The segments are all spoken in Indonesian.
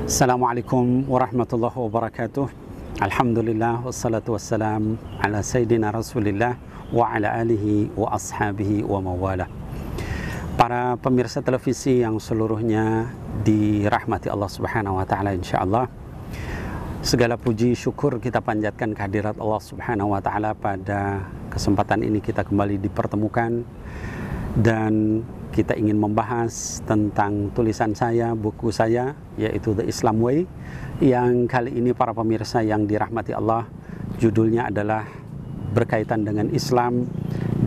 Assalamualaikum warahmatullahi wabarakatuh. Alhamdulillah wassalatu wassalam ala sayyidina Rasulillah wa ala alihi wa ashabihi wa mawala. Para pemirsa televisi yang seluruhnya dirahmati Allah Subhanahu wa taala insyaallah. Segala puji syukur kita panjatkan kehadirat Allah Subhanahu wa taala. Pada kesempatan ini kita kembali dipertemukan dan kita ingin membahas tentang tulisan saya, buku saya, yaitu The Islam Way, yang kali ini para pemirsa yang dirahmati Allah, judulnya adalah berkaitan dengan Islam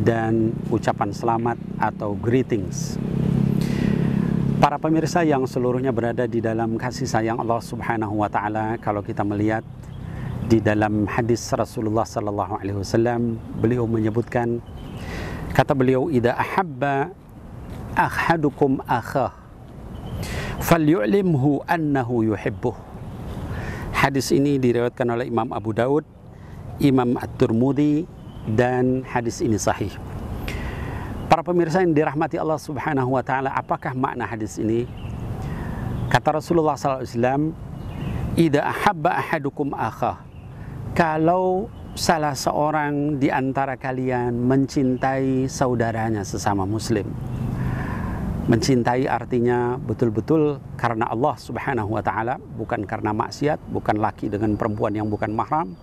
dan ucapan selamat atau greetings. Para pemirsa yang seluruhnya berada di dalam kasih sayang Allah Subhanahu wa taala, kalau kita melihat di dalam hadis Rasulullah sallallahu alaihi wasallam, beliau menyebutkan, kata beliau, "Idza ahabba ahadukum akhah falyu'limhu annahu yuhibbuh." Hadis ini diriwayatkan oleh Imam Abu Daud, Imam At-Tirmidzi, dan hadis ini sahih. Para pemirsa yang dirahmati Allah Subhanahu wa taala, apakah makna hadis ini? Kata Rasulullah sallallahu alaihi wasallam, "Idza ahabba ahadukum akhah." Kalau salah seorang di antara kalian mencintai saudaranya sesama muslim. Mencintai artinya betul-betul karena Allah Subhanahu wa taala, bukan karena maksiat, bukan laki dengan perempuan yang bukan mahram,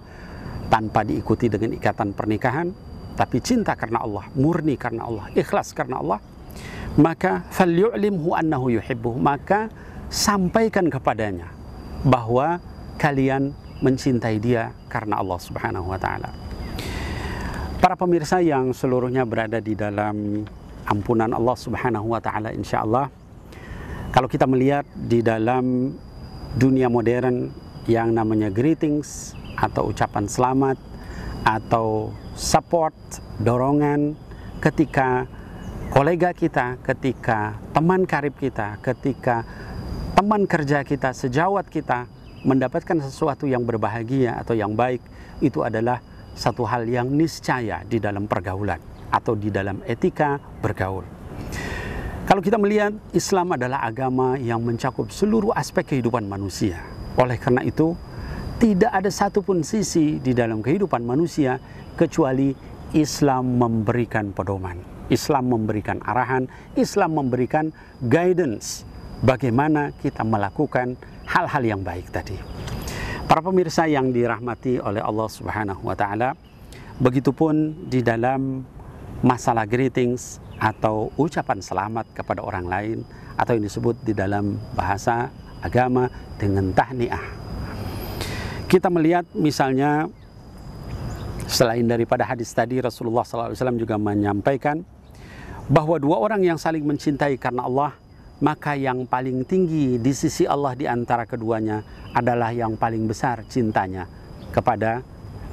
tanpa diikuti dengan ikatan pernikahan, tapi cinta karena Allah, murni karena Allah, ikhlas karena Allah. Maka falyu'limhu annahu yuhibbuh, maka sampaikan kepadanya bahwa kalian mencintai dia karena Allah Subhanahu wa taala. Para pemirsa yang seluruhnya berada di dalam ampunan Allah Subhanahu wa taala insyaallah, kalau kita melihat di dalam dunia modern yang namanya greetings atau ucapan selamat atau support, dorongan, ketika kolega kita, ketika teman karib kita, ketika teman kerja kita, sejawat kita mendapatkan sesuatu yang berbahagia atau yang baik, itu adalah satu hal yang niscaya di dalam pergaulan atau di dalam etika bergaul. Kalau kita melihat, Islam adalah agama yang mencakup seluruh aspek kehidupan manusia. Oleh karena itu, tidak ada satupun sisi di dalam kehidupan manusia kecuali Islam memberikan pedoman, Islam memberikan arahan, Islam memberikan guidance bagaimana kita melakukan hal-hal yang baik tadi. Para pemirsa yang dirahmati oleh Allah Subhanahu wa taala, begitupun di dalam masalah greetings atau ucapan selamat kepada orang lain, atau yang disebut di dalam bahasa agama dengan tahniah. Kita melihat misalnya, selain daripada hadis tadi, Rasulullah SAW juga menyampaikan bahwa dua orang yang saling mencintai karena Allah, maka yang paling tinggi di sisi Allah di antara keduanya adalah yang paling besar cintanya kepada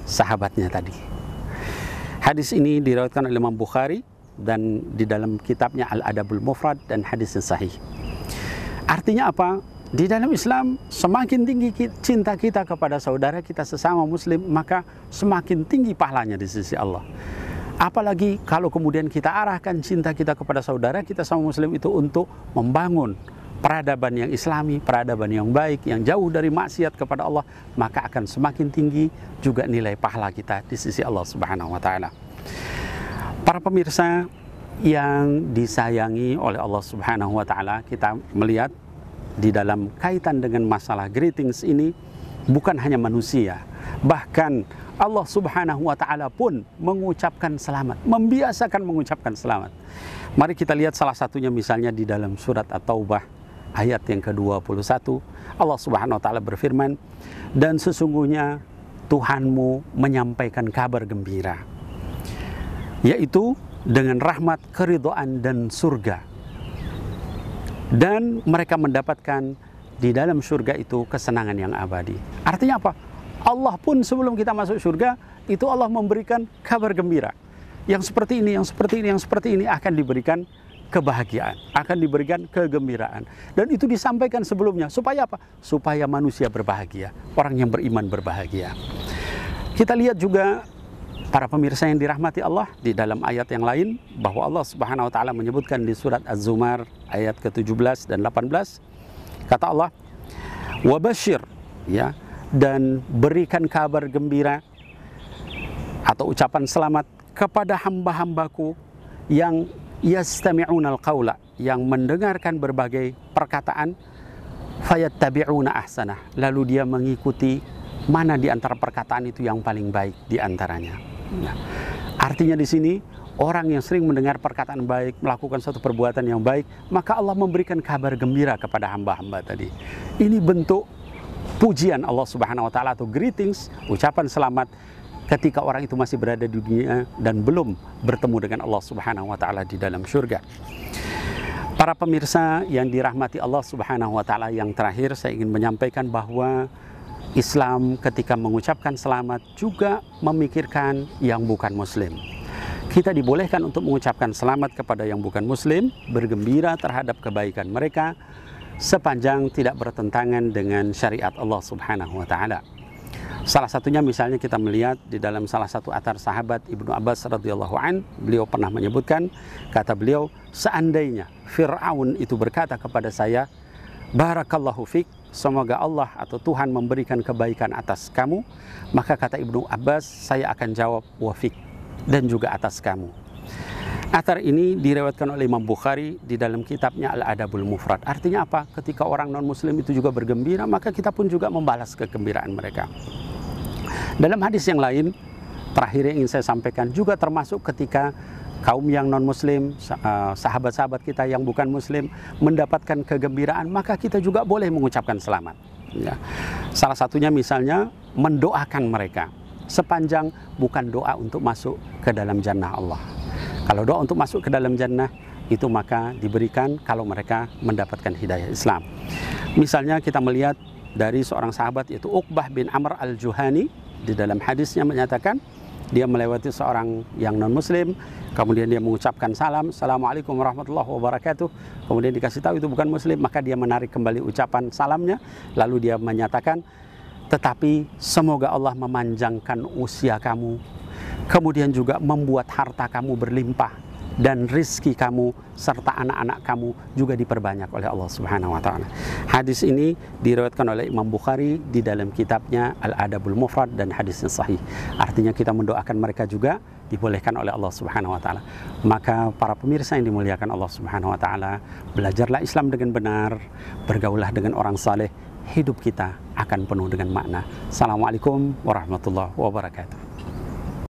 sahabatnya tadi. Hadis ini diriwayatkan oleh Imam Bukhari dan di dalam kitabnya Al-Adabul Mufrad, dan hadisnya sahih. Artinya apa? Di dalam Islam, semakin tinggi cinta kita kepada saudara kita sesama muslim, maka semakin tinggi pahalanya di sisi Allah. Apalagi kalau kemudian kita arahkan cinta kita kepada saudara kita sama muslim itu untuk membangun peradaban yang islami, peradaban yang baik, yang jauh dari maksiat kepada Allah, maka akan semakin tinggi juga nilai pahala kita di sisi Allah Subhanahu wa taala. Para pemirsa yang disayangi oleh Allah Subhanahu wa taala, kita melihat di dalam kaitan dengan masalah greetings ini, bukan hanya manusia, bahkan Allah Subhanahu wa taala pun mengucapkan selamat, membiasakan mengucapkan selamat. Mari kita lihat salah satunya misalnya di dalam surat At-Taubah ayat yang ke-21, Allah Subhanahu wa taala berfirman, "Dan sesungguhnya Tuhanmu menyampaikan kabar gembira, yaitu dengan rahmat, keridhaan, dan surga. Dan mereka mendapatkan di dalam surga itu kesenangan yang abadi." Artinya apa? Allah pun sebelum kita masuk surga, itu Allah memberikan kabar gembira. Yang seperti ini, yang seperti ini, yang seperti ini akan diberikan kebahagiaan, akan diberikan kegembiraan. Dan itu disampaikan sebelumnya. Supaya apa? Supaya manusia berbahagia, orang yang beriman berbahagia. Kita lihat juga para pemirsa yang dirahmati Allah di dalam ayat yang lain, bahwa Allah Subhanahu wa taala menyebutkan di surat Az-Zumar ayat ke-17 dan 18, kata Allah, Wabashir, ya, dan berikan kabar gembira atau ucapan selamat kepada hamba-hambaku yang yastami'una al-qawla, yang mendengarkan berbagai perkataan, fayattabi'una ahsanah, lalu dia mengikuti mana di antara perkataan itu yang paling baik di antaranya. Nah, artinya di sini orang yang sering mendengar perkataan baik, melakukan suatu perbuatan yang baik, maka Allah memberikan kabar gembira kepada hamba-hamba tadi. Ini bentuk pujian Allah Subhanahu wa taala atau greetings, ucapan selamat ketika orang itu masih berada di dunia dan belum bertemu dengan Allah Subhanahu wa taala di dalam surga. Para pemirsa yang dirahmati Allah Subhanahu wa taala, yang terakhir saya ingin menyampaikan bahwa Islam ketika mengucapkan selamat juga memikirkan yang bukan muslim. Kita dibolehkan untuk mengucapkan selamat kepada yang bukan muslim, bergembira terhadap kebaikan mereka sepanjang tidak bertentangan dengan syariat Allah Subhanahu wa taala. Salah satunya misalnya kita melihat di dalam salah satu athar sahabat Ibnu Abbas radhiyallahu an, beliau pernah menyebutkan, kata beliau, seandainya Fir'aun itu berkata kepada saya, barakallahu fik, semoga Allah atau Tuhan memberikan kebaikan atas kamu, maka kata Ibnu Abbas, saya akan jawab wafik, dan juga atas kamu. Athar ini diriwayatkan oleh Imam Bukhari di dalam kitabnya Al-Adabul Mufrad. Artinya apa? Ketika orang non-muslim itu juga bergembira, maka kita pun juga membalas kegembiraan mereka. Dalam hadis yang lain, terakhir yang ingin saya sampaikan, juga termasuk ketika kaum yang non-muslim, sahabat-sahabat kita yang bukan muslim mendapatkan kegembiraan, maka kita juga boleh mengucapkan selamat. Ya. Salah satunya misalnya mendoakan mereka, sepanjang bukan doa untuk masuk ke dalam jannah Allah. Kalau doa untuk masuk ke dalam jannah, itu maka diberikan kalau mereka mendapatkan hidayah Islam. Misalnya kita melihat dari seorang sahabat, yaitu Uqbah bin Amr al-Juhani, di dalam hadisnya menyatakan, dia melewati seorang yang non-muslim, kemudian dia mengucapkan salam, Assalamualaikum warahmatullahi wabarakatuh, kemudian dikasih tahu itu bukan muslim, maka dia menarik kembali ucapan salamnya, lalu dia menyatakan, tetapi semoga Allah memanjangkan usia kamu, kemudian juga membuat harta kamu berlimpah, dan rizki kamu serta anak-anak kamu juga diperbanyak oleh Allah Subhanahu wa taala. Hadis ini diriwayatkan oleh Imam Bukhari di dalam kitabnya Al-Adabul Mufrad dan hadisnya sahih. Artinya kita mendoakan mereka juga dibolehkan oleh Allah Subhanahu wa taala. Maka para pemirsa yang dimuliakan Allah Subhanahu wa taala, belajarlah Islam dengan benar, bergaulah dengan orang saleh, hidup kita akan penuh dengan makna. Assalamualaikum warahmatullahi wabarakatuh.